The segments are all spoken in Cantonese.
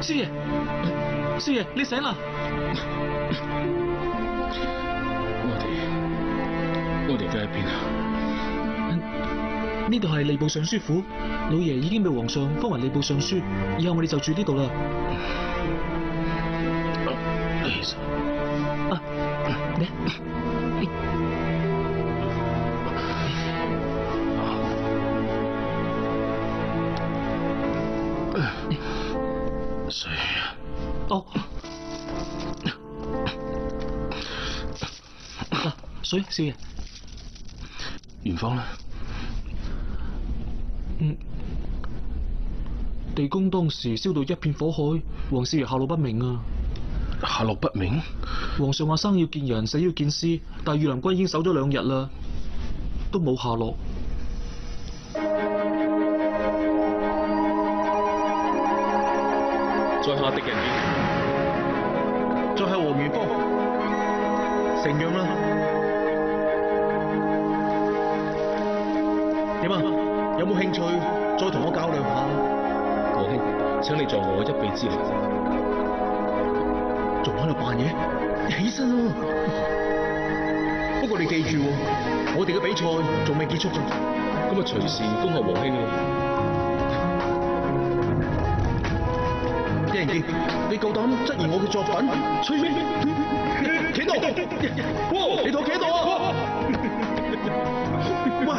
少爺，少爺，你醒啦！我哋而家喺邊啊？呢度係吏部尚書府，老爺已經被皇上封為吏部尚書，以後我哋就住呢度啦。你。水啊！哦，水，少爺。元芳呢？地宮當時燒到一片火海，黃少爺下落不明啊！下落不明？皇上話生要見人，死要見屍，但御林軍已經守咗2日啦，都冇下落。在下敵人見，在下黃元芳，承讓啦。點啊？有冇興趣再同我較量下？國兄，請你助我一臂之力。仲喺度扮嘢？起身咯！不過你記住，我哋嘅比賽仲未結束㗎。咁啊，隨時恭候皇兄咯。一人傑，你夠膽質疑我嘅作品？吹咩？企度！哇！你同我企喺度啊！喂！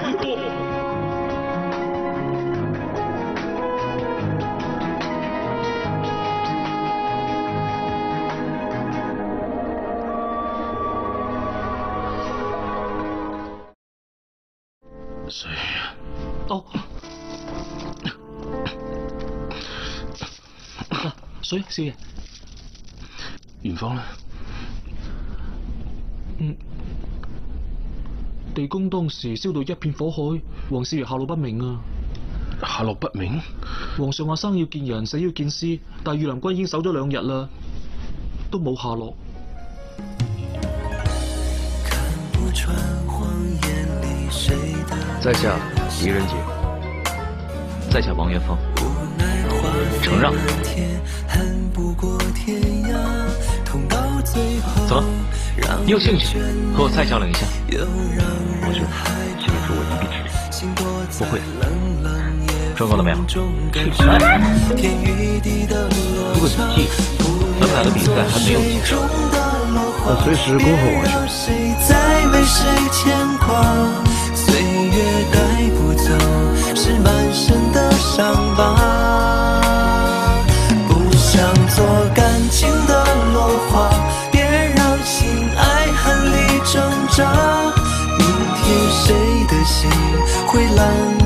水啊！哦。水，少爺。元芳呢？地宮當時燒到一片火海，黃少爺下落不明啊！下落不明？皇上話生要見人，死要見屍，但御林軍已經守咗2日啦，都冇下落。在下狄仁杰，在下王元芳，承让。走了，你有兴趣和我蔡较量一下？皇兄，请你助我一臂之力。不会的，准够了没有？如果你记得，咱们俩的比赛还没有结束。那随时恭候皇兄。岁月带不走，是满身的伤疤。不想做感情的落花，别让心爱恨里挣扎。明天谁的心会蓝？